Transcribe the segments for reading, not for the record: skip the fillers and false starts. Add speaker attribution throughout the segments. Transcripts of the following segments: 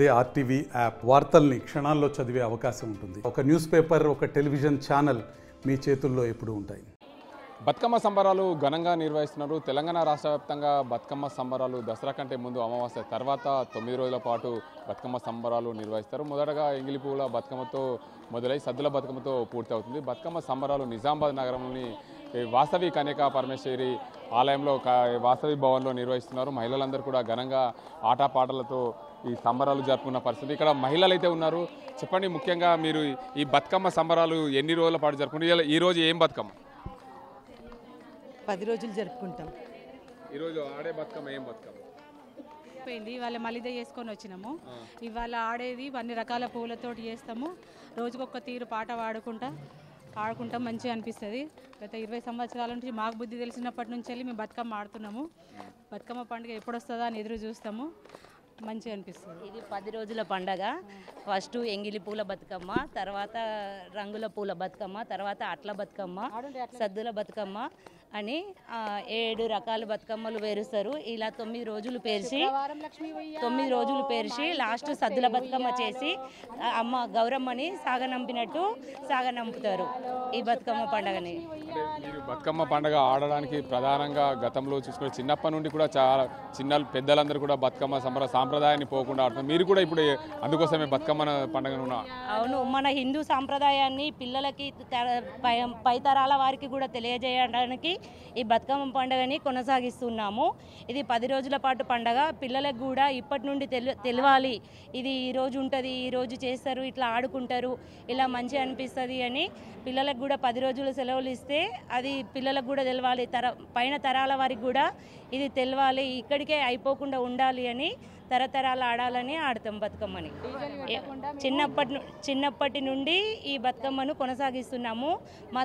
Speaker 1: అదే RTV app వార్తల్ని క్షణాల్లో చదివే అవకాశం ఉంటుంది. ఒక న్యూస్ పేపర్, ఒక టెలివిజన్ ఛానల్ మీ చేతుల్లో ఎప్పుడూ ఉంటాయి.
Speaker 2: బతుకమ్మ సంబరాలు ఘనంగా నిర్వహిస్తున్నారు. తెలంగాణ రాష్ట్ర వ్యాప్తంగా బతుకమ్మ సంబరాలు దసరా కంటే ముందు అమావాస్య తర్వాత 9 రోజుల పాటు బతుకమ్మ సంబరాలు నిర్వహిస్తారు. మొదటగా ఎంగిలి పువ్వుల బతుకమ్మతో మొదలై సద్దుల బతుకమ్మతో పూర్తి అవుతుంది. బతుకమ్మ సంబరాలు నిజామాబాద్ నగరంలోని వాసవి కన్యకా పరమేశ్వరి ఆలయంలో వాసవి భవన్లో నిర్వహిస్తున్నారు. మహిళలందరూ కూడా ఘనంగా ఆటపాటలతో ఈ సంబరాలు జరుపుకున్న పరిస్థితి. ఇక్కడ మహిళలు అయితే ఉన్నారు. చెప్పండి, ముఖ్యంగా మీరు ఈ బతుకమ్మ సంబరాలు ఎన్ని రోజుల పాటు జరుపుకుంటారు? ఈరోజు ఏం బతుకమ్మ?
Speaker 3: 10 రోజులు జరుపుకుంటాం.
Speaker 2: ఈరోజు ఆడే బతుకమ్మ ఏం బతుకమ్మ?
Speaker 4: పోయింది. ఇవాళ మలిద చేసుకొని వచ్చినాము. ఇవాళ ఆడేది అన్ని రకాల పూలతోటి చేస్తాము. రోజుకొక తీరు పాట ఆడుకుంటాం, మంచిగా అనిపిస్తుంది. గత 20 సంవత్సరాల నుంచి మాకు బుద్ధి తెలిసినప్పటి నుంచి వెళ్ళి మేము బతుకమ్మ ఆడుతున్నాము. బతుకమ్మ పండుగ ఎప్పుడు వస్తుందా అని ఎదురు చూస్తాము. మంచిగా అనిపిస్తుంది.
Speaker 5: ఇది 10 రోజుల పండగ. ఫస్ట్ ఎంగిలి పూల బతుకమ్మ, తర్వాత రంగుల పూల బతుకమ్మ, తర్వాత అట్ల బతుకమ్మ, సద్దుల బతుకమ్మ అని 7 రకాల బతుకమ్మలు పేరుస్తారు. ఇలా 9 రోజులు పేర్చి లాస్ట్ సద్దుల బతుకమ్మ చేసి అమ్మ గౌరమ్మని సాగనంపినట్టు సాగనంపుతారు ఈ బతుకమ్మ పండుగని.
Speaker 2: బతుకమ్మ పండుగ ఆడడానికి ప్రధానంగా గతంలో చూసుకుంటే చిన్నప్పటి నుండి కూడా చాలా పెద్దలందరూ కూడా బతుకమ్మ సాంప్రదాయాన్ని పోకుండా ఆడుతున్నారు. మీరు కూడా ఇప్పుడు అందుకోసమే బతుకమ్మ పండుగను?
Speaker 5: అవును, మన హిందూ సాంప్రదాయాన్ని పిల్లలకి పై తరాల వారికి కూడా తెలియజేయడానికి ఈ బతుకమ్మ పండుగని కొనసాగిస్తున్నాము. ఇది 10 రోజుల పాటు పండుగ. పిల్లలకు కూడా ఇప్పటి నుండి తెలియాలి, ఇది ఈరోజు ఉంటుంది, ఈరోజు చేస్తారు, ఇట్లా ఆడుకుంటారు, ఇలా మంచిగా అనిపిస్తుంది అని పిల్లలకు కూడా 10 రోజులు సెలవులు ఇస్తే అది పిల్లలకు కూడా తెలవాలి, పైన తరాల వారికి కూడా ఇది తెలవాలి, ఇక్కడికే అయిపోకుండా ఉండాలి అని తరతరాలు ఆడాలని ఆడతాం బతుకమ్మని. చిన్నప్పటి నుండి ఈ బతుకమ్మను కొనసాగిస్తున్నాము. మా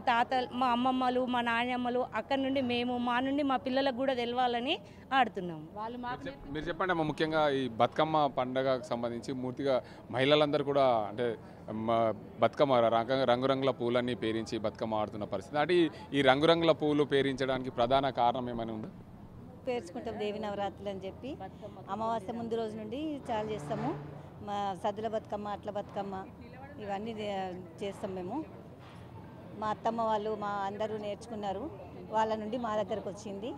Speaker 5: మా అమ్మమ్మలు, మా నాయనమ్మలు, అక్కడి నుండి మా నుండి మా పిల్లలకు కూడా తెలవాలని ఆడుతున్నాము.
Speaker 2: మీరు చెప్పండి అమ్మ, ముఖ్యంగా ఈ బతుకమ్మ పండుగకు సంబంధించి పూర్తిగా మహిళలందరూ కూడా అంటే బతుకమ్మ రంగురంగుల పూలన్నీ పేరించి బతుకమ్మ ఆడుతున్న పరిస్థితి. అంటే ఈ రంగురంగుల పూలు పేరించడానికి ప్రధాన కారణం ఏమైనా ఉందా?
Speaker 3: పేర్చుకుంటాం దేవి నవరాత్రులు అని చెప్పి అమావాస్య ముందు రోజు నుండి చాలు చేస్తాము. మా సద్దుల బతుకమ్మ, అట్ల బతుకమ్మ ఇవన్నీ చేస్తాం మేము. మా అత్తమ్మ వాళ్ళు మా అందరూ నేర్చుకున్నారు. వాళ్ళ నుండి మా దగ్గరకు వచ్చింది.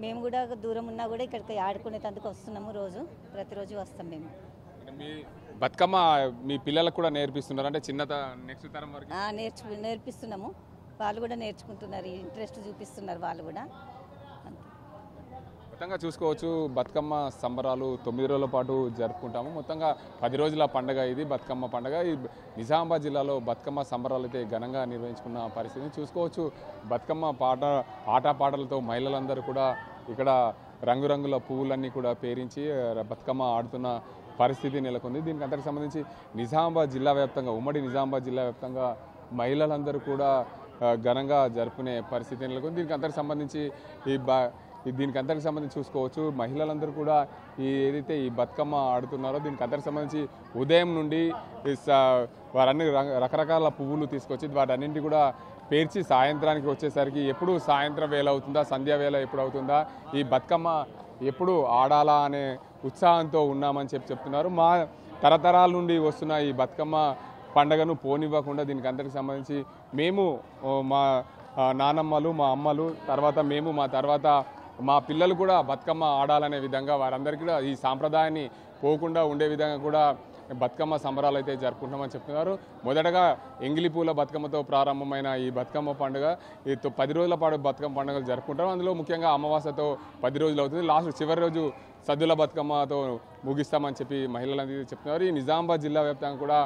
Speaker 3: మేము కూడా దూరం ఉన్నా కూడా ఇక్కడికి ఆడుకునేందుకు వస్తున్నాము. ప్రతిరోజు వస్తాం మేము.
Speaker 2: బతుకమ్మ మీ పిల్లలకు కూడా నేర్పిస్తున్నారు? అంటే నెక్స్ట్ తరం వరకు
Speaker 3: నేర్పిస్తున్నాము. వాళ్ళు కూడా నేర్చుకుంటున్నారు, ఇంట్రెస్ట్ చూపిస్తున్నారు వాళ్ళు కూడా.
Speaker 2: మొత్తంగా చూసుకోవచ్చు, బతుకమ్మ సంబరాలు 9 రోజుల పాటు జరుపుకుంటాము. మొత్తంగా 10 రోజుల పండుగ ఇది బతుకమ్మ పండుగ. ఈ నిజామాబాద్ జిల్లాలో బతుకమ్మ సంబరాలు అయితే ఘనంగా నిర్వహించుకున్న పరిస్థితిని చూసుకోవచ్చు. బతుకమ్మ ఆటపాటలతో మహిళలందరూ కూడా ఇక్కడ రంగురంగుల పువ్వులన్నీ కూడా పేరించి బతుకమ్మ ఆడుతున్న పరిస్థితి నెలకొంది. దీనికి అంతకు సంబంధించి నిజామాబాద్ జిల్లా వ్యాప్తంగా, ఉమ్మడి నిజామాబాద్ జిల్లా వ్యాప్తంగా మహిళలందరూ కూడా ఘనంగా జరుపుకునే పరిస్థితి నెలకొంది. దీనికి అంతకు సంబంధించి చూసుకోవచ్చు, మహిళలందరూ కూడా ఏదైతే ఈ బతుకమ్మ ఆడుతున్నారో దీనికి అందరికి సంబంధించి ఉదయం నుండి వారన్ని రకరకాల పువ్వులు తీసుకొచ్చి వాటన్నింటి కూడా పేర్చి సాయంత్రానికి వచ్చేసరికి ఎప్పుడు సాయంత్రం వేళ అవుతుందా, సంధ్యా వేళ ఎప్పుడు అవుతుందా, ఈ బతుకమ్మ ఎప్పుడు ఆడాలా అనే ఉత్సాహంతో ఉన్నామని చెప్తున్నారు. మా తరతరాల నుండి వస్తున్న ఈ బతుకమ్మ పండుగను పోనివ్వకుండా దీనికి అందరికి సంబంధించి మేము, మా నానమ్మలు, మా అమ్మలు, తర్వాత మేము, మా తర్వాత మా పిల్లలు కూడా బతుకమ్మ ఆడాలనే విధంగా వారందరికీ కూడా ఈ సాంప్రదాయాన్ని పోకుండా ఉండే విధంగా కూడా బతుకమ్మ సంబరాలు అయితే జరుపుకుంటామని చెప్తున్నారు. మొదటగా ఎంగిలి పూల బతుకమ్మతో ప్రారంభమైన ఈ బతుకమ్మ పండుగ 10 రోజుల పాటు బతుకమ్మ పండుగలు జరుపుకుంటాం. అందులో ముఖ్యంగా అమావాస్యతో 10 రోజులు అవుతుంది. చివరి రోజు సద్దుల బతుకమ్మతో ముగిస్తామని చెప్పి మహిళలందరూ చెప్తున్నారు. ఈ నిజామాబాద్ జిల్లా వ్యాప్తంగా కూడా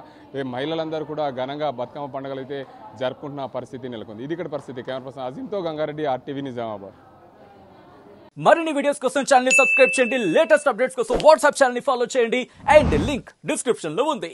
Speaker 2: మహిళలందరూ కూడా ఘనంగా బతుకమ్మ పండుగలు అయితే జరుపుకుంటున్న పరిస్థితి నెలకొంది. ఇది ఇక్కడ పరిస్థితి. కెమెరా పర్సన్ అజింతో గంగారెడ్డి, RTV నిజామాబాద్.
Speaker 6: మరిన్ని వీడియోస్ కోసం ఛానల్ ని సబ్స్క్రైబ్ చేయండి. లేటెస్ట్ అప్డేట్స్ కోసం వాట్సాప్ ఛానల్ ని ఫాలో చేయండి. అండ్ లింక్ డిస్క్రిప్షన్ లో ఉంది.